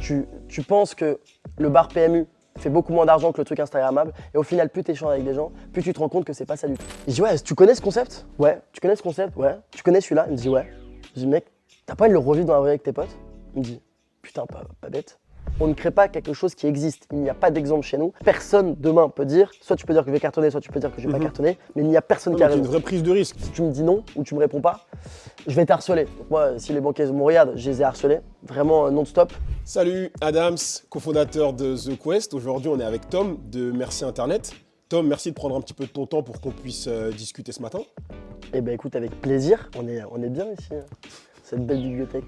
tu penses que le bar PMU fait beaucoup moins d'argent que le truc Instagrammable, et au final, plus tu échanges avec des gens, plus tu te rends compte que c'est pas ça du tout. Je dis, ouais, tu connais ce concept? Ouais. Tu connais ce concept? Ouais. Tu connais celui-là? Il me dit, ouais. Je dis, mec, t'as pas envie de le revivre dans la vraie avec tes potes? Il me dit, putain, pas bête. On ne crée pas quelque chose qui existe. Il n'y a pas d'exemple chez nous. Personne demain peut dire, soit tu peux dire que je vais cartonner, soit tu peux dire que je vais pas cartonner, mais il n'y a personne qui a C'est raison. une vraie prise de risque. Si tu me dis non ou tu me réponds pas, je vais t'harceler. Donc moi, si les banquiers me regardent, je les ai harcelés, vraiment non-stop. Salut, Adams, cofondateur de The Quest. Aujourd'hui, on est avec Tom de Merci Internet. Tom, merci de prendre un petit peu de ton temps pour qu'on puisse discuter ce matin. Eh ben écoute, avec plaisir. On est bien ici, cette belle bibliothèque.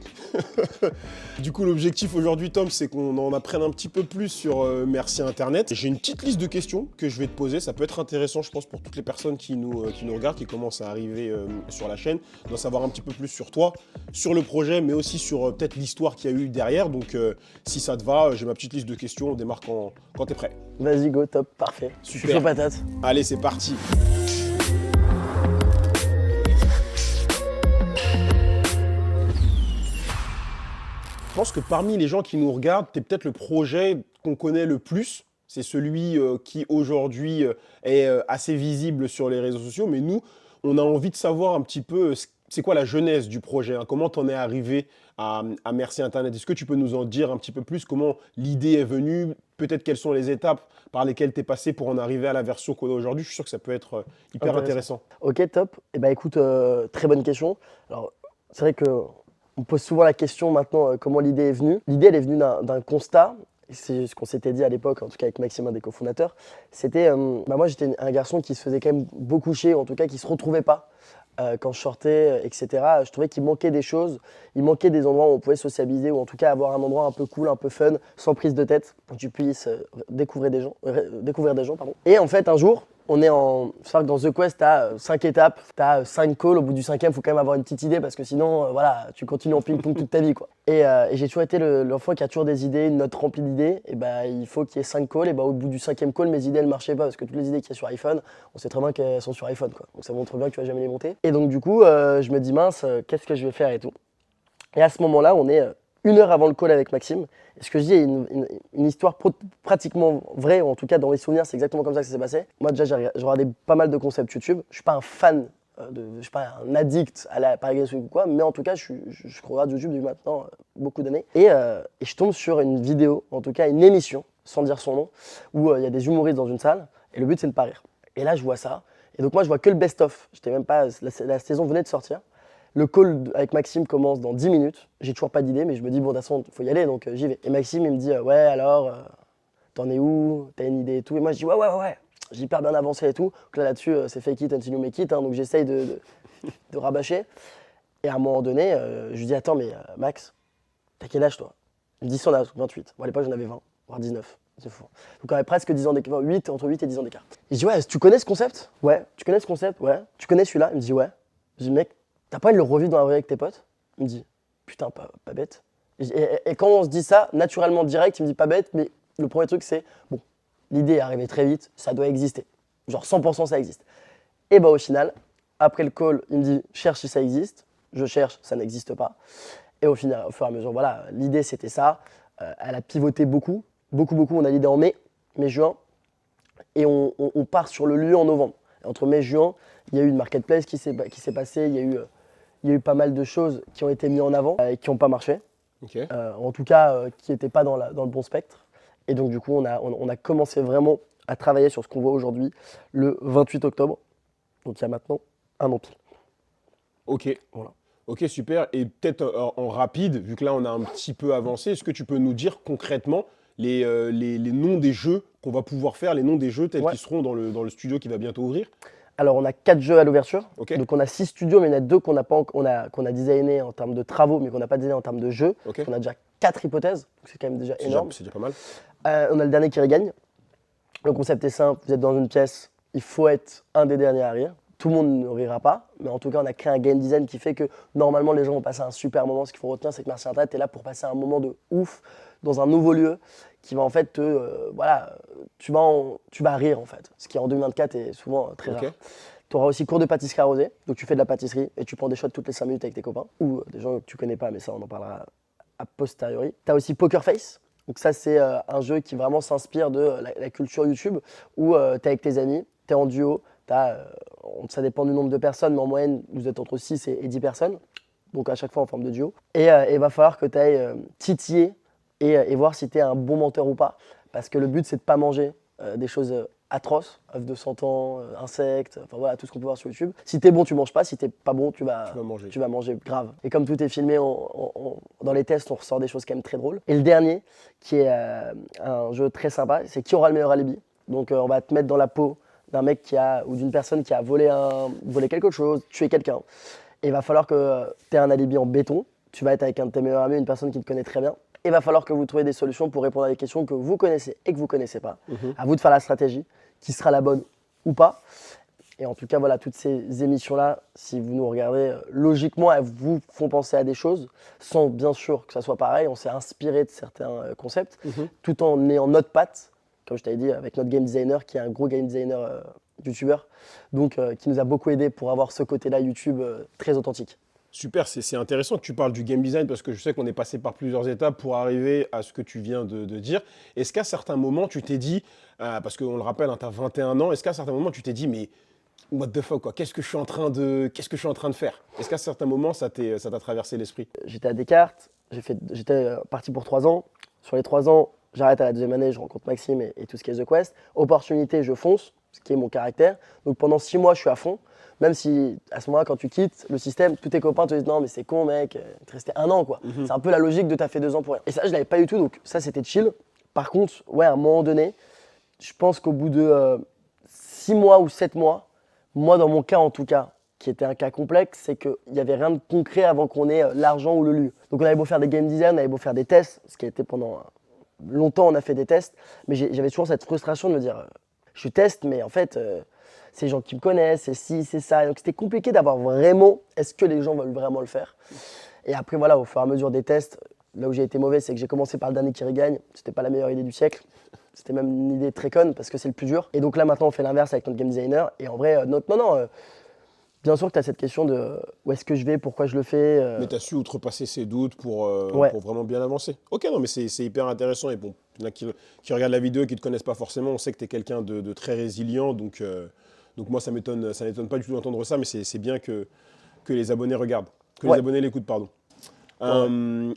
Du coup, l'objectif aujourd'hui, Tom, c'est qu'on en apprenne un petit peu plus sur Merci Internet. J'ai une petite liste de questions que je vais te poser. Ça peut être intéressant, je pense, pour toutes les personnes qui nous regardent, qui commencent à arriver sur la chaîne, d'en savoir un petit peu plus sur toi, sur le projet, mais aussi sur peut-être l'histoire qu'il y a eu derrière. Donc, si ça te va, j'ai ma petite liste de questions. On démarre quand tu es prêt. Vas-y, go, top, parfait. Super. Je suis chaud patate. Allez, c'est parti. Je pense que parmi les gens qui nous regardent, tu es peut-être le projet qu'on connaît le plus. C'est celui qui aujourd'hui est assez visible sur les réseaux sociaux. Mais nous, on a envie de savoir un petit peu c'est quoi la genèse du projet, hein. Comment tu en es arrivé à Merci Internet? Est-ce que tu peux nous en dire un petit peu plus? Comment l'idée est venue? Peut-être quelles sont les étapes par lesquelles tu es passé pour en arriver à la version qu'on a aujourd'hui? Je suis sûr que ça peut être hyper intéressant. Ok, top. Eh ben écoute, très bonne question. Alors, c'est vrai que on pose souvent la question maintenant comment l'idée est venue. L'idée, elle est venue d'un constat. C'est ce qu'on s'était dit à l'époque, en tout cas avec Maxime, un des cofondateurs. C'était, moi j'étais un garçon qui se faisait quand même beaucoup chier, ou en tout cas qui se retrouvait pas quand je sortais, etc. Je trouvais qu'il manquait des choses, il manquait des endroits où on pouvait sociabiliser, ou en tout cas avoir un endroit un peu cool, un peu fun, sans prise de tête, pour que tu puisses découvrir des gens. Pardon. Et en fait, un jour, on est en. Il faut savoir que dans The Quest, tu as 5 étapes, tu as 5 calls. Au bout du 5e, il faut quand même avoir une petite idée parce que sinon, voilà, tu continues en ping-pong toute ta vie, quoi. Et j'ai toujours été l'enfant qui a toujours des idées, une note remplie d'idées. Et bah, il faut qu'il y ait 5 calls. Et bah, au bout du 5e call, mes idées, elles marchaient pas parce que toutes les idées qu'il y a sur iPhone, on sait très bien qu'elles sont sur iPhone, quoi. Donc ça montre bien que tu vas jamais les monter. Et donc, du coup, je me dis, mince, qu'est-ce que je vais faire et tout. Et à ce moment-là, on est 1 heure avant le call avec Maxime. Et ce que je dis est une histoire pratiquement vraie, ou en tout cas dans mes souvenirs, c'est exactement comme ça que ça s'est passé. Moi déjà, j'ai regardé pas mal de concepts YouTube. Je suis pas un fan, je suis pas un addict à la Paris Games Week ou quoi, mais en tout cas, je regarde YouTube depuis maintenant beaucoup d'années. Et je tombe sur une vidéo, en tout cas une émission, sans dire son nom, où il y a des humoristes dans une salle, et le but c'est de pas rire. Et là, je vois ça. Et donc moi, je vois que le best-of. J'étais même pas, la saison venait de sortir. Le call avec Maxime commence dans 10 minutes. J'ai toujours pas d'idée, mais je me dis, bon, de toute façon, il faut y aller, donc j'y vais. Et Maxime, il me dit, ouais, alors, t'en es où? T'as une idée et tout? Et moi, je dis, ouais. J'ai hyper bien avancé et tout. Donc là-dessus, c'est fake it until you make it. Hein, donc j'essaye de rabâcher. Et à un moment donné, je lui dis, attends, mais Max, t'as quel âge, toi? Il me dit son âge, 28. Bon, à l'époque, j'en avais 20, voire 19. C'est fou. Donc on avait presque 10 ans d'écart, entre 8 et 10 ans d'écart. Il dit, ouais, tu connais ce concept? Ouais. Tu connais ce concept? Ouais. Tu connais celui-là? Il me dit, ouais. Je dis, mec, t'as pas envie de le revivre dans la vraie avec tes potes? Il me dit, putain, pas bête. Et quand on se dit ça, naturellement direct, il me dit pas bête, mais le premier truc c'est, bon, l'idée est arrivée très vite, ça doit exister. Genre 100% ça existe. Et bah au final, après le call, il me dit, cherche si ça existe. Je cherche, ça n'existe pas. Et au final, au fur et à mesure, voilà, l'idée c'était ça. Elle a pivoté beaucoup. On a l'idée en mai, juin. Et on part sur le lieu en novembre. Et entre mai et juin, il y a eu une marketplace qui s'est passée, il y a eu pas mal de choses qui ont été mises en avant et qui n'ont pas marché. Okay. En tout cas, qui n'étaient pas dans le bon spectre. Et donc, du coup, on a commencé vraiment à travailler sur ce qu'on voit aujourd'hui le 28 octobre. Donc, il y a maintenant 1 an pile. Ok. Voilà. Ok, super. Et peut-être en rapide, vu que là, on a un petit peu avancé, est-ce que tu peux nous dire concrètement les noms des jeux qu'on va pouvoir faire, les noms des jeux tels qu'ils seront dans le studio qui va bientôt ouvrir? Alors, on a 4 jeux à l'ouverture. Okay. Donc, on a 6 studios, mais il y en a 2 qu'on a designés en termes de travaux, mais qu'on n'a pas designé en termes de jeux. Okay. On a déjà 4 hypothèses, donc c'est quand même déjà énorme. C'est déjà pas mal. On a le dernier qui regagne. Le concept est simple, vous êtes dans une pièce, il faut être un des derniers à rire. Tout le monde ne rira pas, mais en tout cas, on a créé un game design qui fait que normalement, les gens vont passer un super moment. Ce qu'il faut retenir, c'est que Merci Internet est là pour passer un moment de ouf dans un nouveau lieu qui va en fait voilà, tu vas rire en fait. Ce qui en 2024 est souvent très rare. Tu auras aussi cours de pâtisserie arrosée, donc tu fais de la pâtisserie et tu prends des shots toutes les 5 minutes avec tes copains ou des gens que tu connais pas, mais ça on en parlera a posteriori. Tu as aussi Poker Face, Donc ça, c'est un jeu qui vraiment s'inspire de la culture YouTube où tu es avec tes amis, tu es en duo, ça dépend du nombre de personnes, mais en moyenne, vous êtes entre 6 et 10 personnes, donc à chaque fois en forme de duo. Et il va falloir que tu ailles titiller et voir si tu es un bon menteur ou pas, parce que le but, c'est de ne pas manger des choses atroces, œufs de 100 ans, insectes, enfin voilà, tout ce qu'on peut voir sur YouTube. Si tu es bon, tu manges pas, si tu n'es pas bon, Tu vas manger. tu vas manger grave. Et comme tout est filmé, dans les tests, on ressort des choses quand même très drôles. Et le dernier, qui est un jeu très sympa, c'est qui aura le meilleur alibi. Donc on va te mettre dans la peau d'un mec ou d'une personne qui a volé quelque chose, tué quelqu'un. Et il va falloir que tu aies un alibi en béton. Tu vas être avec un de tes meilleurs amis, une personne qui te connaît très bien. Et il va falloir que vous trouviez des solutions pour répondre à des questions que vous connaissez et que vous ne connaissez pas. À vous de faire la stratégie, qui sera la bonne ou pas. Et en tout cas, voilà, toutes ces émissions-là, si vous nous regardez, logiquement, elles vous font penser à des choses, sans bien sûr que ça soit pareil. On s'est inspiré de certains concepts, tout en ayant notre patte, comme je t'avais dit, avec notre game designer, qui est un gros game designer youtubeur, donc qui nous a beaucoup aidé pour avoir ce côté-là YouTube très authentique. Super, c'est intéressant que tu parles du game design parce que je sais qu'on est passé par plusieurs étapes pour arriver à ce que tu viens de dire. Est-ce qu'à certains moments, tu t'es dit, parce qu'on le rappelle, tu as 21 ans, est-ce qu'à certains moments, tu t'es dit, mais what the fuck, quoi, qu'est-ce que je suis en train de faire? Est-ce qu'à certains moments, ça t'a traversé l'esprit? J'étais à Descartes, j'étais parti pour 3 ans. Sur les 3 ans, j'arrête à la 2e année, je rencontre Maxime et tout ce qui est The Quest. Opportunité, je fonce, ce qui est mon caractère. Donc pendant 6 mois, je suis à fond. Même si à ce moment-là, quand tu quittes le système, tous tes copains te disent non, mais c'est con, mec, il te restait 1 an, quoi. C'est un peu la logique de t'as fait 2 ans pour rien. Et ça, je l'avais pas du tout, donc ça, c'était chill. Par contre, ouais, à un moment donné, je pense qu'au bout de 6 mois ou 7 mois, moi, dans mon cas en tout cas, qui était un cas complexe, c'est qu'il n'y avait rien de concret avant qu'on ait l'argent ou le lieu. Donc on avait beau faire des game design, on avait beau faire des tests, ce qui a été pendant longtemps, on a fait des tests, mais j'avais toujours cette frustration de me dire, je teste, mais en fait, c'est les gens qui me connaissent, c'est ci, c'est ça. Et donc c'était compliqué d'avoir vraiment, est-ce que les gens veulent vraiment le faire? Et après, voilà, au fur et à mesure des tests, là où j'ai été mauvais, c'est que j'ai commencé par le dernier qui regagne. C'était pas la meilleure idée du siècle. C'était même une idée très conne parce que c'est le plus dur. Et donc là, maintenant, on fait l'inverse avec notre game designer. Et en vrai, bien sûr que tu as cette question de où est-ce que je vais, pourquoi je le fais. Mais tu as su outrepasser ces doutes Ouais. pour vraiment bien avancer. Ok, non, mais c'est hyper intéressant. Et bon, il y en a qui regardent la vidéo et qui ne te connaissent pas forcément. On sait que tu es quelqu'un de très résilient. Donc moi, ça m'étonne pas du tout d'entendre ça, mais c'est bien que les abonnés regardent, que les abonnés l'écoutent, pardon.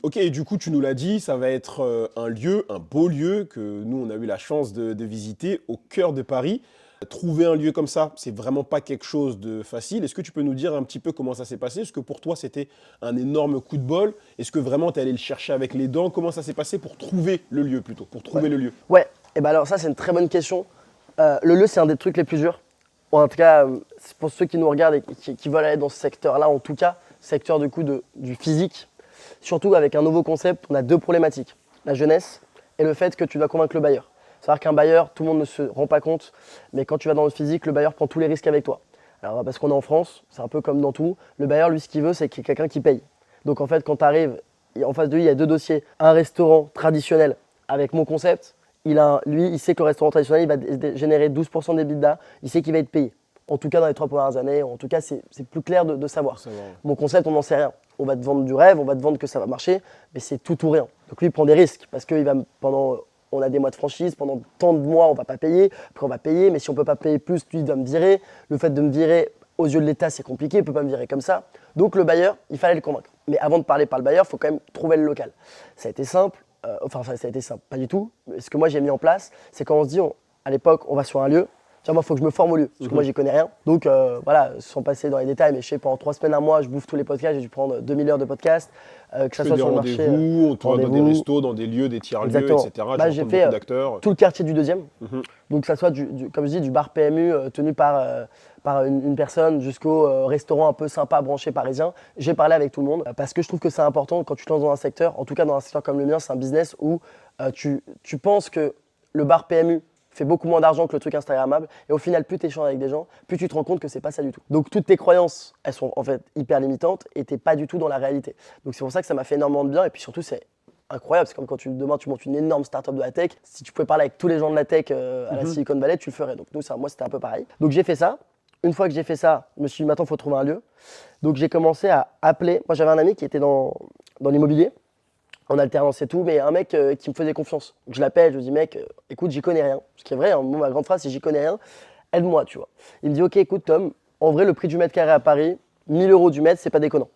Ok, et du coup, tu nous l'as dit, ça va être un beau lieu que nous, on a eu la chance de visiter au cœur de Paris. Trouver un lieu comme ça, c'est vraiment pas quelque chose de facile. Est-ce que tu peux nous dire un petit peu comment ça s'est passé? Est-ce que pour toi, c'était un énorme coup de bol? Est-ce que vraiment, tu es allé le chercher avec les dents? Comment ça s'est passé pour trouver le lieu plutôt? Pour trouver le lieu? Ouais, et ben alors ça, c'est une très bonne question. Le lieu, c'est un des trucs les plus durs. Ou en tout cas, c'est pour ceux qui nous regardent et qui veulent aller dans ce secteur-là, en tout cas, secteur du coup du physique. Surtout avec un nouveau concept, on a 2 problématiques. La jeunesse et le fait que tu dois convaincre le bailleur. C'est-à-dire qu'un bailleur, tout le monde ne se rend pas compte, mais quand tu vas dans le physique, le bailleur prend tous les risques avec toi. Alors parce qu'on est en France, c'est un peu comme dans tout, le bailleur, lui, ce qu'il veut, c'est qu'il y ait quelqu'un qui paye. Donc en fait, quand tu arrives, en face de lui, il y a 2 dossiers. Un restaurant traditionnel avec mon concept, lui, il sait que le restaurant traditionnel, il va générer 12% d'EBITDA, il sait qu'il va être payé. En tout cas, dans les 3 premières années, en tout cas, c'est plus clair de savoir. Mon concept, on n'en sait rien. On va te vendre du rêve, on va te vendre que ça va marcher, mais c'est tout ou rien. Donc lui, il prend des risques parce qu'il va on a des mois de franchise, pendant tant de mois, on ne va pas payer, après on va payer, mais si on ne peut pas payer plus, lui, il doit me virer. Le fait de me virer, aux yeux de l'État, c'est compliqué, il ne peut pas me virer comme ça. Donc le bailleur, il fallait le convaincre. Mais avant de parler par le bailleur, il faut quand même trouver le local. Ça a été simple, ça a été simple, pas du tout. Ce que moi j'ai mis en place, c'est quand on se dit, à l'époque, on va sur un lieu, tiens, moi, il faut que je me forme au lieu, parce que moi, j'y connais rien. Donc, voilà, sans passer dans les détails, mais je sais, pendant 3 semaines, un mois, je bouffe tous les podcasts, j'ai dû prendre 2000 heures de podcasts, que ça soit sur le marché. On te voit dans des restos, dans des lieux, des tiers-lieux, etc. Bah, j'ai fait tout le quartier du 2e. Donc, que ça soit, comme je dis, du bar PMU tenu par une personne jusqu'au restaurant un peu sympa, branché parisien. J'ai parlé avec tout le monde parce que je trouve que c'est important quand tu te lances dans un secteur, en tout cas dans un secteur comme le mien, c'est un business où tu penses que le bar PMU fait beaucoup moins d'argent que le truc Instagrammable. Et au final, plus tu échanges avec des gens, plus tu te rends compte que c'est pas ça du tout. Donc toutes tes croyances, elles sont en fait hyper limitantes et t'es pas du tout dans la réalité. Donc c'est pour ça que ça m'a fait énormément de bien. Et puis surtout, c'est incroyable. C'est comme quand demain tu montes une énorme startup de la tech. Si tu pouvais parler avec tous les gens de la tech à la Silicon Valley, tu le ferais. Donc moi, c'était un peu pareil. Donc j'ai fait ça. Une fois que j'ai fait ça, je me suis dit maintenant, il faut trouver un lieu. Donc j'ai commencé à appeler. Moi, j'avais un ami qui était dans l'immobilier. en alternance et tout, mais un mec qui me faisait confiance. Donc, je l'appelle, je lui dis, mec, écoute, j'y connais rien. Ce qui est vrai, hein, moi, ma grande phrase, c'est j'y connais rien, aide-moi, tu vois. Il me dit, ok, écoute, Tom, en vrai, le prix du mètre carré à Paris, 1000 euros du mètre, c'est pas déconnant.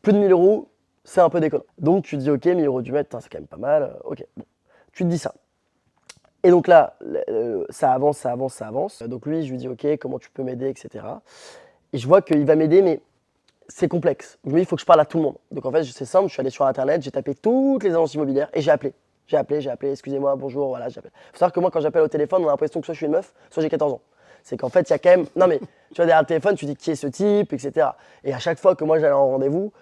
Plus de 1000 euros, c'est un peu déconnant. Donc, tu te dis, ok, 1000 euros du mètre, c'est quand même pas mal, ok. Bon. Tu te dis ça. Et donc là, ça avance, ça avance, ça avance. Donc lui, je lui dis, ok, comment tu peux m'aider, etc. Et je vois qu'il va m'aider, mais c'est complexe. Je me dis, il faut que je parle à tout le monde. Donc en fait, c'est simple, je suis allé sur Internet, j'ai tapé toutes les agences immobilières et j'ai appelé. J'ai appelé, excusez-moi, bonjour, voilà, j'ai appelé. Il faut savoir que moi, quand j'appelle au téléphone, on a l'impression que soit je suis une meuf, soit j'ai 14 ans. C'est qu'en fait, il y a quand même. Non mais, tu vois, derrière le téléphone, tu dis qui est ce type, etc. Et à chaque fois que moi j'allais en rendez-vous,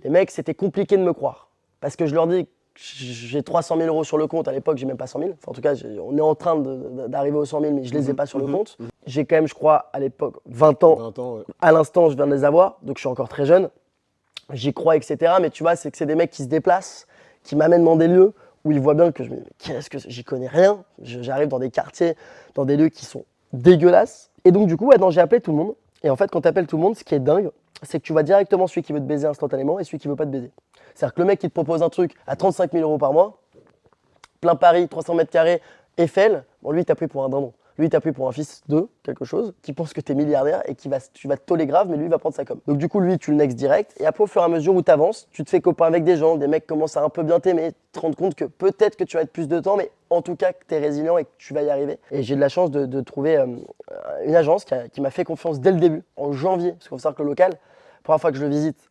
les mecs, c'était compliqué de me croire. Parce que je leur dis, j'ai 300 000 euros sur le compte. À l'époque, j'ai même pas 100 000. Enfin, en tout cas, on est en train d'arriver aux 100 000, mais je les ai pas sur le compte. J'ai quand même, je crois, à l'époque, 20 ans. 20 ans, ouais. À l'instant, je viens de les avoir, donc je suis encore très jeune. J'y crois, etc. Mais tu vois, c'est que c'est des mecs qui se déplacent, qui m'amènent dans des lieux où ils voient bien que je me dis, mais qu'est-ce que j'y connais rien. J'arrive dans des quartiers, dans des lieux qui sont dégueulasses. Et donc, du coup, ouais, non, j'ai appelé tout le monde. Et en fait, quand tu appelles tout le monde, ce qui est dingue, c'est que tu vois directement celui qui veut te baiser instantanément et celui qui veut pas te baiser. C'est-à-dire que le mec qui te propose un truc à 35 000 euros par mois, plein Paris, 300 mètres carrés, Eiffel, bon, lui, il t'a pris pour un dindon. Lui, il t'a pris pour un fils de quelque chose, qui pense que t'es milliardaire et tu vas te toller grave, mais lui, il va prendre sa com. Donc, du coup, lui, tu le next direct. Et après, au fur et à mesure où tu avances, tu te fais copain avec des gens, des mecs commencent à un peu bien t'aimer, te rendre compte que peut-être que tu vas être plus de temps, mais en tout cas, que tu es résilient et que tu vas y arriver. Et j'ai de la chance de trouver une agence qui m'a fait confiance dès le début, en janvier. Parce qu'il faut savoir que le local, la première fois que je le visite,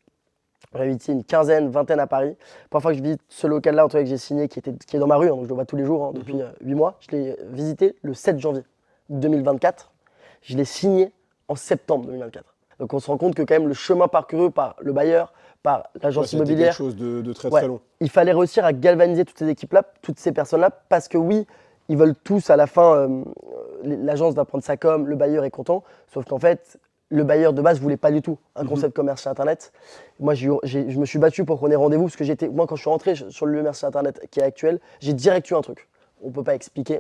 j'en ai visité une quinzaine, vingtaine à Paris. La première fois que je visite ce local-là, en tout cas, que j'ai signé, qui est dans ma rue, hein, donc je le vois tous les jours depuis 8 mois, je l'ai visité le 7 janvier 2024. Je l'ai signé en septembre 2024. Donc on se rend compte que quand même le chemin parcouru par le bailleur, par Ouais, l'agence ça a été quelque immobilière, chose de très ouais, très long. il fallait réussir à galvaniser toutes ces équipes-là, toutes ces personnes-là, parce que oui, ils veulent tous à la fin, l'agence va prendre sa com, le bailleur est content, sauf qu'en fait, le bailleur de base voulait pas du tout un concept commercial internet. Moi, je me suis battu pour qu'on ait rendez-vous, parce que moi, quand je suis rentré sur le lieu merci internet qui est actuel, j'ai direct eu un truc. On peut pas expliquer.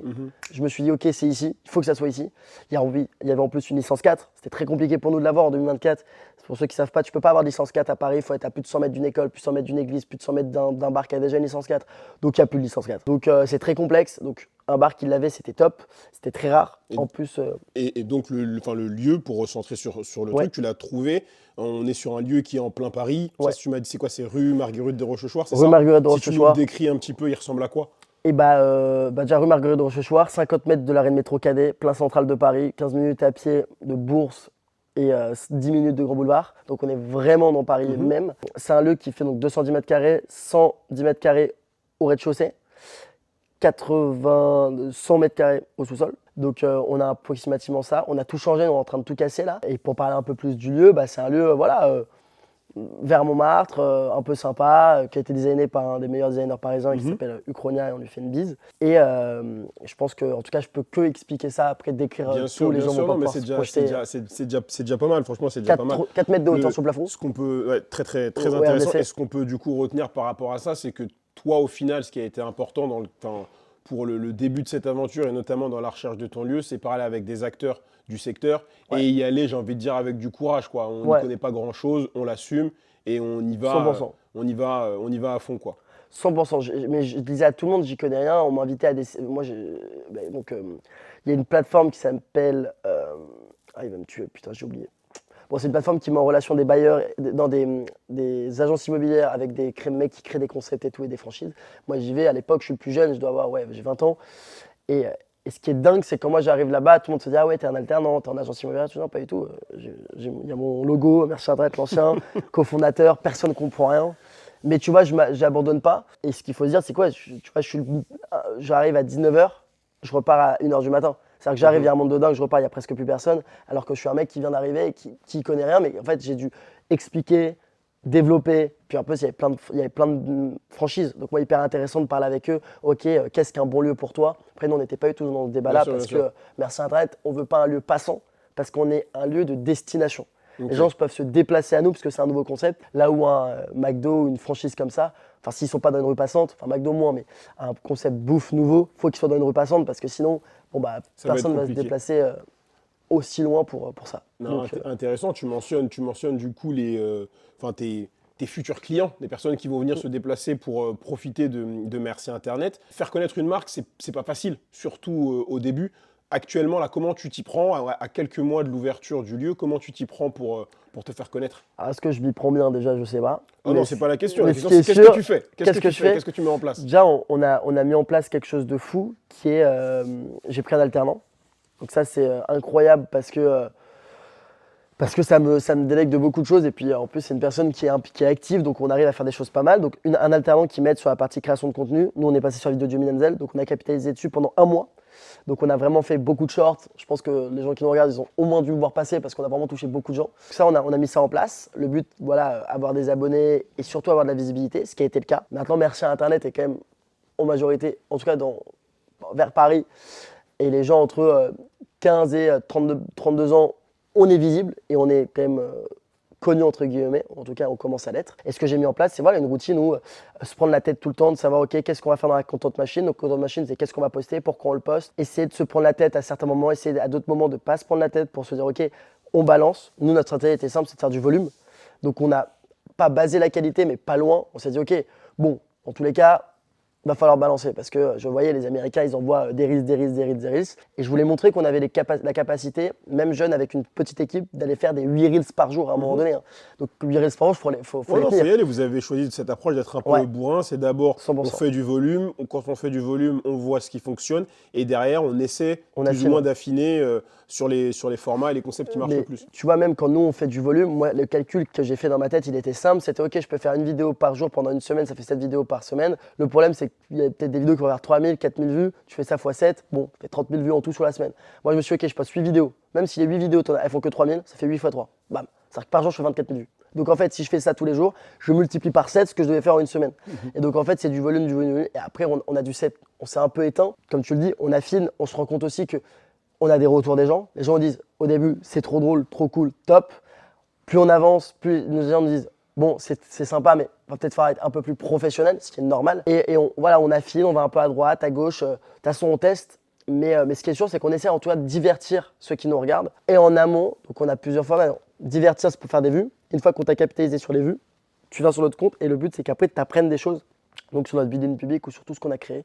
Je me suis dit, ok, c'est ici, il faut que ça soit ici. Il y avait en plus une licence 4, c'était très compliqué pour nous de l'avoir en 2024. Pour ceux qui ne savent pas, tu peux pas avoir de licence 4 à Paris, il faut être à plus de 100 mètres d'une école, plus de 100 mètres d'une église, plus de 100 mètres d'un bar qui a déjà une licence 4. Donc il n'y a plus de licence 4. Donc c'est très complexe. Donc un bar qui l'avait, c'était top, c'était très rare. Et, En plus, et donc, enfin, le lieu, pour recentrer sur le ouais, truc, tu l'as trouvé. On est sur un lieu qui est en plein Paris. Ça, ouais. si tu m'as dit, c'est quoi? C'est rue Marguerite de Rochechouart, c'est Rue ça? Marguerite de Si tu nous le Rochechouart. décris un petit peu, il ressemble à quoi? Et déjà rue Marguerite de Rochechouart, 50 mètres de l'arrêt de métro Cadet, plein central de Paris, 15 minutes à pied de Bourse et 10 minutes de Grand Boulevard. Donc on est vraiment dans Paris même. C'est un lieu qui fait donc 210 mètres carrés, 110 mètres carrés au rez-de-chaussée, 100 mètres carrés au sous-sol. Donc on a approximativement ça. On a tout changé, on est en train de tout casser là. Et pour parler un peu plus du lieu, c'est un lieu, vers Montmartre, un peu sympa, qui a été designé par un des meilleurs designers parisiens qui s'appelle Uchronia, et on lui fait une bise. Et je pense que, en tout cas, je peux que expliquer ça, après décrire Bien tout, sûr, les bien gens sûr, vont pas non, mais pouvoir c'est se déjà, projeter. c'est déjà pas mal, franchement, c'est déjà pas mal. 4 mètres de hauteur sur le plafond. Ce qu'on peut, ouais, très, très, très Au intéressant, RDC. et ce qu'on peut du coup retenir par rapport à ça, c'est que toi, au final, ce qui a été important pour le début de cette aventure, et notamment dans la recherche de ton lieu, c'est parler avec des acteurs du secteur Ouais. et y aller, j'ai envie de dire, avec du courage, quoi. On n'y Ouais. connaît pas grand-chose, on l'assume et on y va, 100%. on y va à fond, quoi. 100%. Mais je disais à tout le monde, j'y connais rien. On m'a invité à des. Moi, donc, il y a une plateforme qui s'appelle. Il va me tuer, putain, j'ai oublié. Bon, c'est une plateforme qui met en relation des bailleurs dans des agences immobilières avec des mecs qui créent des concepts et tout et des franchises. Moi, j'y vais. À l'époque, je suis le plus jeune, je dois avoir, ouais, j'ai 20 ans. Et ce qui est dingue, c'est que quand moi j'arrive là-bas, tout le monde se dit, ah ouais, t'es un alternant, t'es en agence immobilière. Je dis, non, pas du tout. Il y a mon logo, merci Internet, l'ancien, cofondateur, personne ne comprend rien. Mais tu vois, j'abandonne pas. Et ce qu'il faut se dire, c'est quoi? Tu vois, j'arrive à 19h, je repars à 1h du matin. C'est-à-dire que j'arrive, il y a un monde de dingue, je repars, il n'y a presque plus personne. Alors que je suis un mec qui vient d'arriver et qui connaît rien. Mais en fait, j'ai dû expliquer, développer. Puis en plus, il y avait plein de franchises. Donc moi, hyper intéressant de parler avec eux. Ok, qu'est-ce qu'un bon lieu pour toi? Après, nous, on n'était pas du tout dans ce débat-là Bien parce sûr. que, merci Internet, on ne veut pas un lieu passant parce qu'on est un lieu de destination. Ok. Les gens peuvent se déplacer à nous parce que c'est un nouveau concept. Là où un McDo ou une franchise comme ça, enfin s'ils ne sont pas dans une rue passante, enfin McDo moins, mais un concept bouffe nouveau, il faut qu'ils soient dans une rue passante parce que sinon, Ça va personne être ne va se compliqué. déplacer aussi loin pour ça. Non, Donc, intéressant, tu mentionnes du coup enfin, tes tes futurs clients, des personnes qui vont venir se déplacer pour profiter de Merci Internet. Faire connaître une marque, c'est pas facile, surtout au début. Actuellement, là, comment tu t'y prends à quelques mois de l'ouverture du lieu? Comment tu t'y prends pour te faire connaître? Est-ce que je m'y prends bien déjà, je sais pas. Oh non, c'est pas la question. Mais La ce question, qui est c'est qu'est-ce que sûr, tu fais? qu'est-ce que je fais? Qu'est-ce que tu mets en place? Déjà, on a mis en place quelque chose de fou qui est, j'ai pris un alternant. Donc ça, c'est incroyable parce que ça me délègue de beaucoup de choses. Et puis en plus, c'est une personne qui est active, donc on arrive à faire des choses pas mal. Donc un alternant qui m'aide sur la partie création de contenu. Nous, on est passé sur la vidéo de Jimmy Denzel, donc on a capitalisé dessus pendant un mois. Donc on a vraiment fait beaucoup de shorts. Je pense que les gens qui nous regardent, ils ont au moins dû me voir passer parce qu'on a vraiment touché beaucoup de gens. Ça, on a mis ça en place. Le but, voilà, avoir des abonnés et surtout avoir de la visibilité, ce qui a été le cas. Maintenant, Merci à Internet est quand même en majorité, en tout cas vers Paris. Et les gens entre 15 et 32 ans, on est visible et on est quand même connu entre guillemets. En tout cas, on commence à l'être. Et ce que j'ai mis en place, c'est voilà, une routine où se prendre la tête tout le temps, de savoir ok, qu'est-ce qu'on va faire dans la content machine. Donc content machine, c'est qu'est-ce qu'on va poster, pourquoi on le poste. Essayer de se prendre la tête à certains moments, essayer à d'autres moments de ne pas se prendre la tête pour se dire ok, on balance. Nous, notre stratégie était simple, c'est de faire du volume. Donc on n'a pas basé la qualité, mais pas loin. On s'est dit ok, bon, en tous les cas, il va falloir balancer parce que je voyais les Américains, ils envoient des reels. Et je voulais montrer qu'on avait la capacité, même jeune avec une petite équipe, d'aller faire des 8 reels par jour à un moment donné. Hein. Donc 8 reels par jour, il faut les Non, tenir. faut y aller. Vous avez choisi cette approche d'être un peu bourrin. C'est d'abord, 100%. on fait du volume. Quand on fait du volume, on voit ce qui fonctionne. Et derrière, on essaie plus ou moins d'affiner sur les formats et les concepts qui marchent le plus. Tu vois, même quand nous, on fait du volume, moi, le calcul que j'ai fait dans ma tête, il était simple. C'était ok, je peux faire une vidéo par jour pendant une semaine, ça fait 7 vidéos par semaine. Le problème, c'est qu'il y a peut-être des vidéos qui vont faire 3000, 4000 vues. Tu fais ça x 7, bon, ça fait 30 000 vues en tout sur la semaine. Moi, je me suis dit, ok, je passe 8 vidéos. Même si les 8 vidéos, elles font que 3000, ça fait 8 x 3. Bam. C'est-à-dire que par jour, je fais 24 000 vues. Donc en fait, si je fais ça tous les jours, je multiplie par 7 ce que je devais faire en une semaine. Et donc en fait, c'est du volume, du volume. Et après, on a du 7. On s'est un peu éteint. Comme tu le dis, on affine. On se rend compte aussi que on a des retours des gens. Les gens disent au début, c'est trop drôle, trop cool, top. Plus on avance, plus les gens nous disent, bon, c'est sympa, mais on va peut-être falloir être un peu plus professionnel, ce qui est normal. Et on affine, on va un peu à droite, à gauche. De toute façon, on teste. Mais ce qui est sûr, c'est qu'on essaie en tout cas de divertir ceux qui nous regardent. Et en amont, donc on a plusieurs formats. Divertir, c'est pour faire des vues. Une fois qu'on t'a capitalisé sur les vues, tu viens sur notre compte. Et le but, c'est qu'après, tu apprennes des choses. Donc sur notre vidéo public ou sur tout ce qu'on a créé,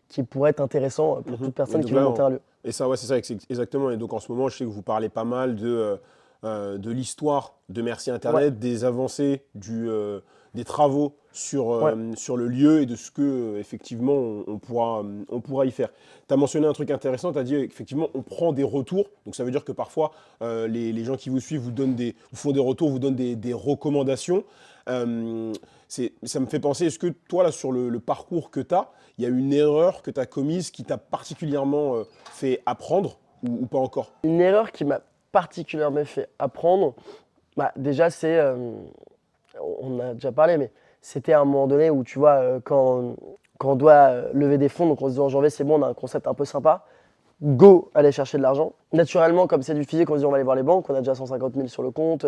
qui pourrait être intéressant pour toute personne qui veut monter un lieu. Et ça, ouais, c'est ça, exactement. Et donc en ce moment, je sais que vous parlez pas mal de l'histoire de Merci Internet, des avancées, des travaux sur le lieu et de ce que effectivement on pourra y faire. Tu as mentionné un truc intéressant, tu as dit effectivement on prend des retours. Donc ça veut dire que parfois les gens qui vous suivent vous font des retours, vous donnent des recommandations. Ça me fait penser, est-ce que toi, là, sur le parcours que tu as, il y a une erreur que tu as commise qui t'a particulièrement fait apprendre ou pas encore? Une erreur qui m'a particulièrement fait apprendre, déjà, c'est, on a déjà parlé, mais c'était à un moment donné où, tu vois, quand on doit lever des fonds, donc on se dit en janvier, c'est bon, on a un concept un peu sympa, go, aller chercher de l'argent. Naturellement, comme c'est du physique, on se dit on va aller voir les banques, on a déjà 150 000 sur le compte,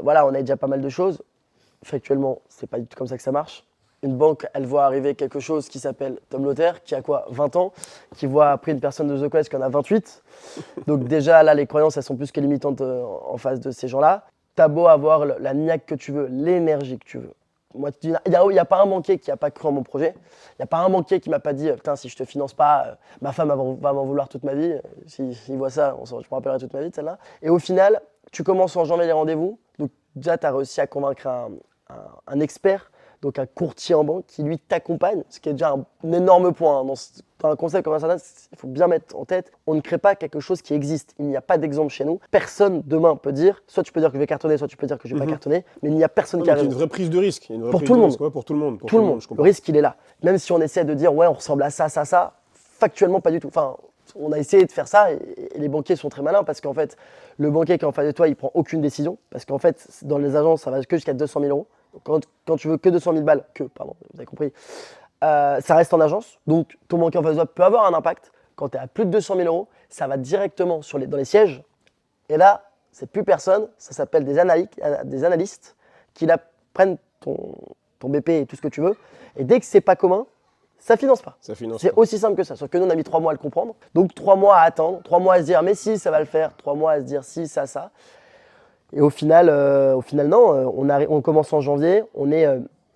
voilà, on a déjà pas mal de choses. Factuellement, c'est pas du tout comme ça que ça marche. Une banque, elle voit arriver quelque chose qui s'appelle Tom Lothaire, qui a quoi, 20 ans, qui voit après une personne de The Quest qui en a 28. Donc déjà, là, les croyances, elles sont plus que limitantes en face de ces gens-là. T'as beau avoir la niaque que tu veux, l'énergie que tu veux. Moi, il n'y a pas un banquier qui n'a pas cru en mon projet. Il n'y a pas un banquier qui m'a pas dit, putain, si je te finance pas, ma femme va m'en vouloir toute ma vie. S'il voit ça, je me rappellerai toute ma vie de celle-là. Et au final, tu commences en janvier les rendez-vous. Donc déjà, tu as réussi à convaincre un expert, donc un courtier en banque qui lui t'accompagne, ce qui est déjà un énorme point. Dans un concept comme Internet, il faut bien mettre en tête, on ne crée pas quelque chose qui existe. Il n'y a pas d'exemple chez nous. Personne demain peut dire, soit tu peux dire que je vais cartonner, soit tu peux dire que je ne vais pas cartonner, mais il n'y a personne qui a raison. C'est une vraie prise de risque. Pour tout le monde. Ouais, pour tout le monde. Tout le monde. Le risque, il est là. Même si on essaie de dire, ouais, on ressemble à ça, factuellement, pas du tout. Enfin, on a essayé de faire ça et les banquiers sont très malins parce qu'en fait, le banquier qui est en face de toi, il prend aucune décision parce qu'en fait, dans les agences, ça va que jusqu'à 200 000 euros. Quand tu veux que 200 000 balles, vous avez compris, ça reste en agence. Donc, ton banquier en face de toi peut avoir un impact. Quand tu es à plus de 200 000 euros, ça va directement dans les sièges. Et là, c'est plus personne. Ça s'appelle des analystes qui là prennent ton BP et tout ce que tu veux. Et dès que c'est pas commun, ça finance pas. C'est aussi simple que ça. Sauf que nous, on a mis 3 mois à le comprendre. Donc 3 mois à attendre, 3 mois à se dire, mais si, ça va le faire. 3 mois à se dire, si, ça. Et au final non, on commence en janvier, on est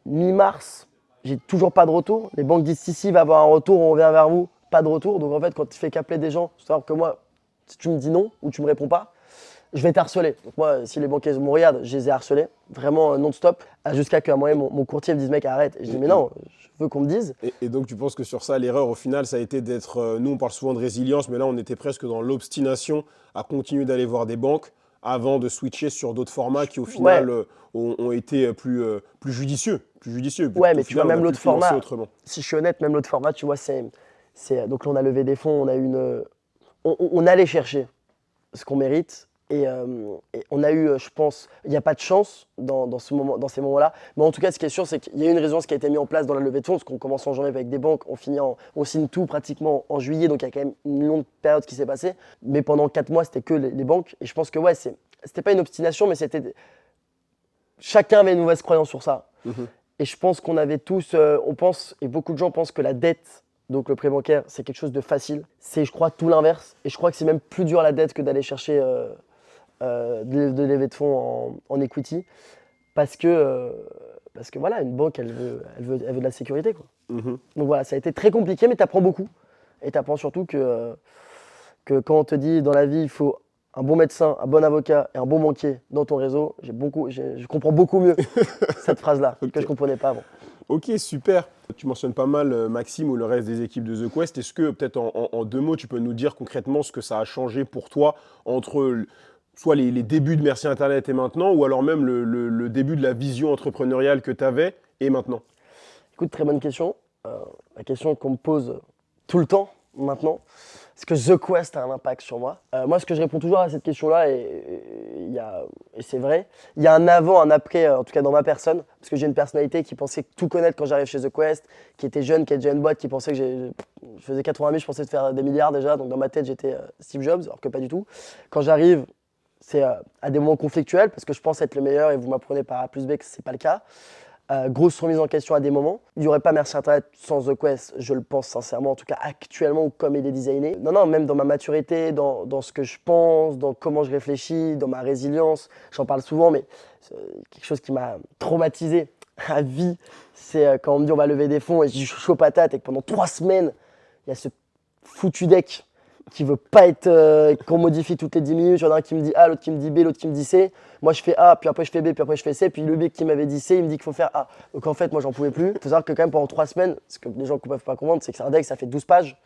mi-mars, j'ai toujours pas de retour. Les banques disent si, va avoir un retour, on revient vers vous, pas de retour. Donc en fait, quand tu fais qu'appeler des gens, c'est-à-dire que moi, si tu me dis non ou tu me réponds pas, je vais t'harceler. Donc moi, si les banquiers me regardent, je les ai harcelés, vraiment non-stop, jusqu'à qu'à un moment, mon courtier me dise mec, arrête. Et je dis mais non, je veux qu'on me dise. Et donc, tu penses que sur ça, l'erreur, au final, ça a été d'être. Nous, on parle souvent de résilience, mais là, on était presque dans l'obstination à continuer d'aller voir des banques avant de switcher sur d'autres formats qui, au final, ont été plus judicieux. Ouais, Au mais tu vois, final, on a même pu l'autre financer format, autrement. si je suis honnête, même l'autre format, tu vois, donc là, on a levé des fonds, on allait chercher ce qu'on mérite. Et on a eu, je pense, il n'y a pas de chance dans ces moments-là. Mais en tout cas, ce qui est sûr, c'est qu'il y a une résilience qui a été mise en place dans la levée de fonds, parce qu'on commence en janvier avec des banques, on signe tout pratiquement en juillet, donc il y a quand même une longue période qui s'est passée. Mais pendant 4 mois, c'était que les banques. Et je pense que ouais, c'était pas une obstination, mais chacun avait une mauvaise croyance sur ça. Mhm. Et je pense qu'on avait tous, on pense, et beaucoup de gens pensent que la dette, donc le prêt bancaire, c'est quelque chose de facile. C'est, je crois, tout l'inverse. Et je crois que c'est même plus dur la dette que d'aller chercher de levée de fonds en equity. Parce que voilà, une banque, elle veut de la sécurité, quoi. Mhm. Donc voilà, ça a été très compliqué, mais tu apprends beaucoup. Et tu apprends surtout que quand on te dit dans la vie, il faut un bon médecin, un bon avocat et un bon banquier dans ton réseau, je comprends beaucoup mieux cette phrase-là Ok. que je ne comprenais pas avant. Ok, super. Tu mentionnes pas mal Maxime ou le reste des équipes de The Quest. Est-ce que, peut-être en 2 mots, tu peux nous dire concrètement ce que ça a changé pour toi entre soit les débuts de Merci Internet et maintenant, ou alors même le début de la vision entrepreneuriale que tu avais et maintenant? Écoute, très bonne question. La question qu'on me pose tout le temps maintenant, est-ce que The Quest a un impact sur moi? Moi, ce que je réponds toujours à cette question-là, et c'est vrai, il y a un avant, un après, en tout cas dans ma personne, parce que j'ai une personnalité qui pensait tout connaître quand j'arrive chez The Quest, qui était jeune, qui a déjà une boîte, qui pensait que je faisais 80 000, je pensais de faire des milliards déjà, donc dans ma tête, j'étais Steve Jobs, alors que pas du tout. Quand j'arrive, c'est à des moments conflictuels, parce que je pense être le meilleur et vous m'apprenez par A plus B que ce n'est pas le cas. Grosse remise en question à des moments. Il n'y aurait pas Merci Internet sans The Quest, je le pense sincèrement, en tout cas actuellement, ou comme il est designé. Non, même dans ma maturité, dans ce que je pense, dans comment je réfléchis, dans ma résilience, j'en parle souvent, mais quelque chose qui m'a traumatisé à vie, c'est quand on me dit on va lever des fonds et je dis chaud patate et que pendant 3 semaines, il y a ce foutu deck qui veut pas être qu'on modifie toutes les 10 minutes. Il y en a un qui me dit A, l'autre qui me dit B, l'autre qui me dit C. Moi je fais A, puis après je fais B, puis après je fais C. Puis le B qui m'avait dit C, il me dit qu'il faut faire A. Donc en fait, moi j'en pouvais plus. Il faut savoir que quand même pendant 3 semaines, ce que les gens ne peuvent pas comprendre, c'est que c'est un deck, ça fait 12 pages.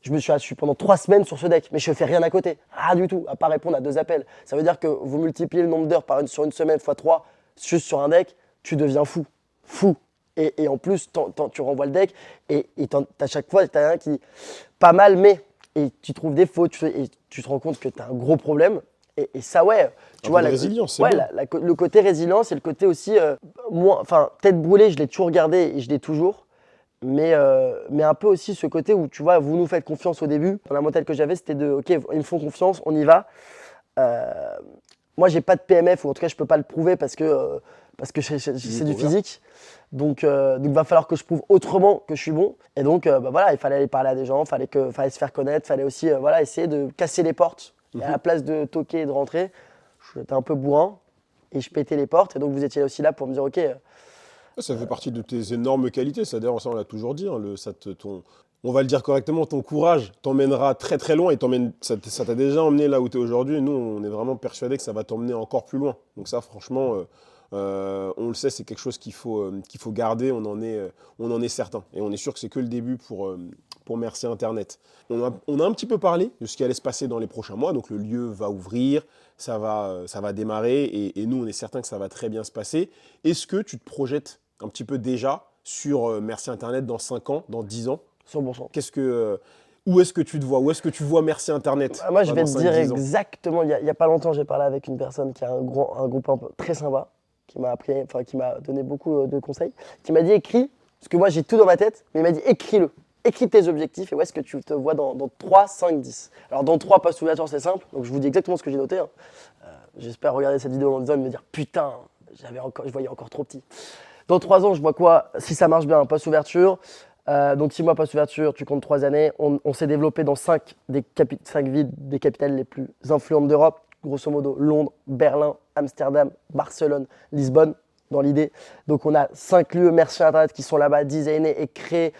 Je me suis assis pendant 3 semaines sur ce deck, mais je fais rien à côté. Rien du tout, à part répondre à 2 appels. Ça veut dire que vous multipliez le nombre d'heures sur une semaine fois 3, juste sur un deck, tu deviens fou. Fou. Et en plus, tu renvoies le deck, et à chaque fois, tu as un qui dit pas mal, mais. Et tu trouves des fautes, et tu te rends compte que tu as un gros problème. Et ça, ouais, tu vois, La résilience, c'est ouais, bien. le côté résilience et le côté aussi, tête brûlée, je l'ai toujours gardé et je l'ai toujours. Mais un peu aussi ce côté où, tu vois, vous nous faites confiance au début. Dans la mentale que j'avais, c'était de, ok, ils me font confiance, on y va. Moi, j'ai pas de PMF, ou en tout cas, je peux pas le prouver parce que c'est du physique. Donc, va falloir que je prouve autrement que je suis bon. Et donc, voilà, il fallait aller parler à des gens, fallait se faire connaître, fallait aussi essayer de casser les portes. Et à la place de toquer et de rentrer, j'étais un peu bourrin et je pétais les portes. Et donc, vous étiez aussi là pour me dire, ok, Ça fait partie de tes énormes qualités. Ça, d'ailleurs, ça, on l'a toujours dit. Hein, on va le dire correctement, ton courage t'emmènera très très loin et ça t'a déjà emmené là où tu es aujourd'hui. Et nous, on est vraiment persuadés que ça va t'emmener encore plus loin. Donc ça, franchement, on le sait, c'est quelque chose qu'il faut garder. On en est certain. Et on est sûr que c'est que le début pour Merci Internet. On a un petit peu parlé de ce qui allait se passer dans les prochains mois. Donc le lieu va ouvrir, ça va démarrer. Et nous, on est certain que ça va très bien se passer. Est-ce que tu te projettes un petit peu déjà sur Merci Internet dans 5 ans, dans 10 ans? 100%. Où est-ce que tu te vois? Où est-ce que tu vois Merci Internet? Moi, je vais dans te 5, dire 10 ans exactement. Il y a pas longtemps, j'ai parlé avec une personne qui a un groupe un peu très sympa, qui m'a donné beaucoup de conseils, qui m'a dit écris, parce que moi j'ai tout dans ma tête, mais il m'a dit écris-le. Écris tes objectifs et où est-ce que tu te vois dans 3, 5, 10. Alors dans 3, post ouverture, c'est simple, donc je vous dis exactement ce que j'ai noté. Hein. J'espère regarder cette vidéo dans 10 ans et me dire putain, je voyais encore trop petit. Dans 3 ans, je vois quoi? Si ça marche bien, post ouverture. Donc 6 mois post-ouverture, tu comptes 3 années. On s'est développé dans 5 villes des capitales les plus influentes d'Europe. grosso modo Londres, Berlin, Amsterdam, Barcelone, Lisbonne dans l'idée. Donc on a 5 lieux Merci Internet qui sont là-bas, designés et créés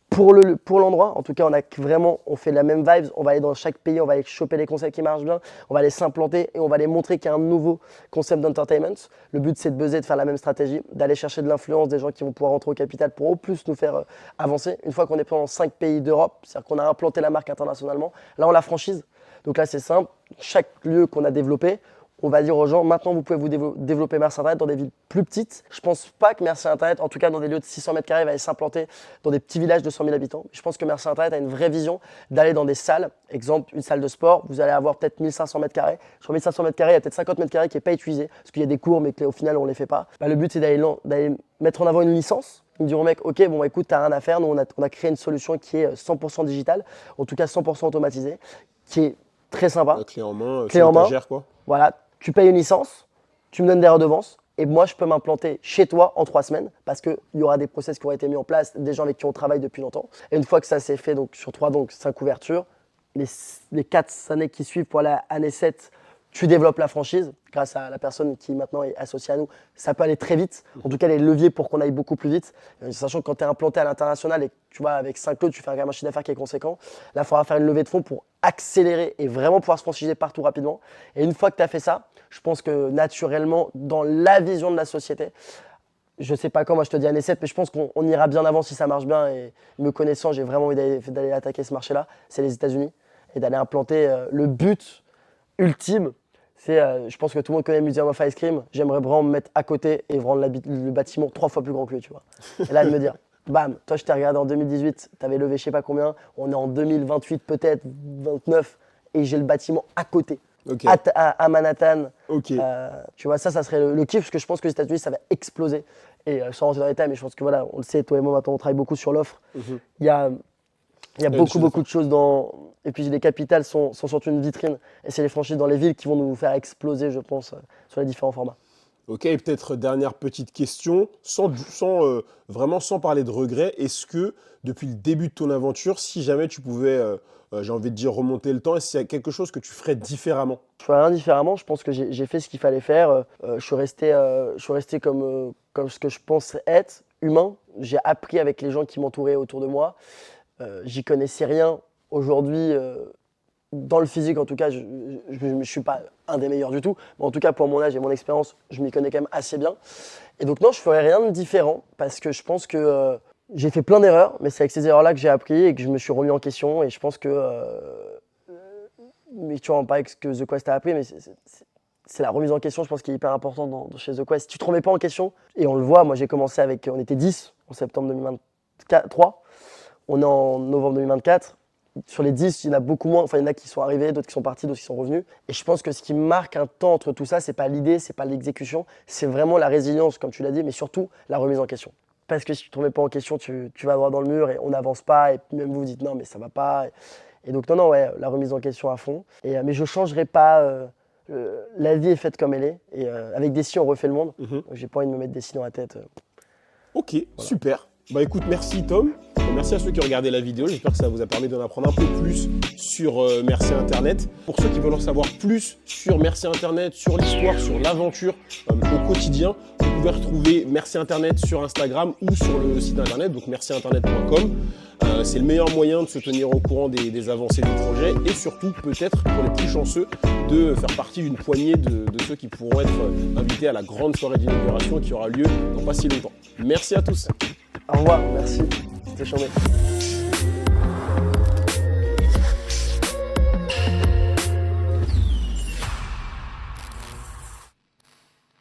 pour l'endroit. En tout cas, on fait la même vibes. On va aller dans chaque pays, on va aller choper les concepts qui marchent bien, on va aller s'implanter et on va aller montrer qu'il y a un nouveau concept d'entertainment. Le but, c'est de buzzer, de faire la même stratégie, d'aller chercher de l'influence, des gens qui vont pouvoir rentrer au capital pour au plus nous faire avancer. Une fois qu'on est dans 5 pays d'Europe, c'est-à-dire qu'on a implanté la marque internationalement, là, on la franchise. Donc là, c'est simple. Chaque lieu qu'on a développé, on va dire aux gens, maintenant vous pouvez vous développer Merci Internet dans des villes plus petites. Je ne pense pas que Merci Internet, en tout cas dans des lieux de 600 mètres carrés, va aller s'implanter dans des petits villages de 100 000 habitants. Je pense que Merci Internet a une vraie vision d'aller dans des salles. Exemple, une salle de sport, vous allez avoir peut-être 1500 mètres carrés. Sur 1500 mètres carrés, il y a peut-être 50 mètres carrés qui n'est pas utilisé, parce qu'il y a des cours, mais qu'au final, on ne les fait pas. Le but, c'est d'aller mettre en avant une licence. Ils me diront, mec, ok, bon, écoute, t'as rien à faire. Nous, on a créé une solution qui est 100% digitale, en tout cas 100% automatisée, qui est très sympa. La clé en main, clé en main. Quoi. Voilà, tu payes une licence, tu me donnes des redevances et moi je peux m'implanter chez toi en 3 semaines parce qu'il y aura des process qui auront été mis en place, des gens avec qui on travaille depuis longtemps. Et une fois que ça s'est fait, donc sur 3, donc 5 ouvertures, les 4 années qui suivent pour la année 7, tu développes la franchise grâce à la personne qui maintenant est associée à nous. Ça peut aller très vite. En tout cas, les leviers pour qu'on aille beaucoup plus vite. Sachant que quand tu es implanté à l'international et que tu vois, avec 5 lots, tu fais quand même un chiffre d'affaires qui est conséquent. Là, il faudra faire une levée de fonds pour accélérer et vraiment pouvoir se franchiser partout rapidement. Et une fois que tu as fait ça, je pense que naturellement, dans la vision de la société, je ne sais pas quand, moi je te dis année 7, mais je pense qu'on ira bien avant si ça marche bien. Et me connaissant, j'ai vraiment envie d'aller attaquer ce marché-là. C'est les États-Unis et d'aller implanter le but ultime. Je pense que tout le monde connaît le Museum of Ice Cream. J'aimerais vraiment me mettre à côté et rendre le bâtiment 3 fois plus grand que lui, tu vois. Et là, de me dire, bam, toi, je t'ai regardé en 2018, tu avais levé je sais pas combien. On est en 2028, peut-être, 29, et j'ai le bâtiment à côté, Okay. à Manhattan. Okay. Tu vois, ça serait le kiff, parce que je pense que les États-Unis, ça va exploser. Et sans rentrer dans les détails, mais je pense que voilà, on le sait, toi et moi, maintenant, on travaille beaucoup sur l'offre. Il y a beaucoup de choses dans. Et puis les capitales sont sur une vitrine. Et c'est les franchises dans les villes qui vont nous faire exploser, je pense, sur les différents formats. Ok, et peut-être dernière petite question, vraiment sans parler de regret, est-ce que depuis le début de ton aventure, si jamais tu pouvais, j'ai envie de dire, remonter le temps, est-ce qu'il y a quelque chose que tu ferais différemment? Je ferais rien différemment, je pense que j'ai fait ce qu'il fallait faire. Je suis resté comme ce que je pense être, humain. J'ai appris avec les gens qui m'entouraient autour de moi. J'y connaissais rien. Aujourd'hui, dans le physique, en tout cas, je ne suis pas un des meilleurs du tout. Mais en tout cas, pour mon âge et mon expérience, je m'y connais quand même assez bien. Et donc, non, je ne ferais rien de différent parce que je pense que j'ai fait plein d'erreurs, mais c'est avec ces erreurs-là que j'ai appris et que je me suis remis en question. Et je pense que, mais tu vois, on parle avec ce que The Quest a appris, mais c'est la remise en question, je pense, qui est hyper importante chez The Quest. Si tu ne te remets pas en question, et on le voit, moi j'ai commencé on était 10 en septembre 2023. On est en novembre 2024. Sur les 10, il y en a beaucoup moins. Enfin, il y en a qui sont arrivés, d'autres qui sont partis, d'autres qui sont revenus. Et je pense que ce qui marque un temps entre tout ça, c'est pas l'idée, c'est pas l'exécution, c'est vraiment la résilience, comme tu l'as dit, mais surtout la remise en question. Parce que si tu ne te remets pas en question, tu vas droit dans le mur et on n'avance pas. Et même vous dites non, mais ça va pas. Et donc, non, ouais, la remise en question à fond. Mais je ne changerai pas. La vie est faite comme elle est. Et avec des si, on refait le monde. Donc, j'ai pas envie de me mettre des si dans la tête. Ok, voilà. Super. Bah écoute, merci Tom. Merci à ceux qui ont regardé la vidéo. J'espère que ça vous a permis d'en apprendre un peu plus sur Merci Internet. Pour ceux qui veulent en savoir plus sur Merci Internet, sur l'histoire, sur l'aventure au quotidien, vous pouvez retrouver Merci Internet sur Instagram ou sur le site internet, donc merciinternet.com. C'est le meilleur moyen de se tenir au courant des avancées du projet et surtout, peut-être, pour les plus chanceux, de faire partie d'une poignée de ceux qui pourront être invités à la grande soirée d'inauguration qui aura lieu dans pas si longtemps. Merci à tous. Au revoir, merci. C'était chambé.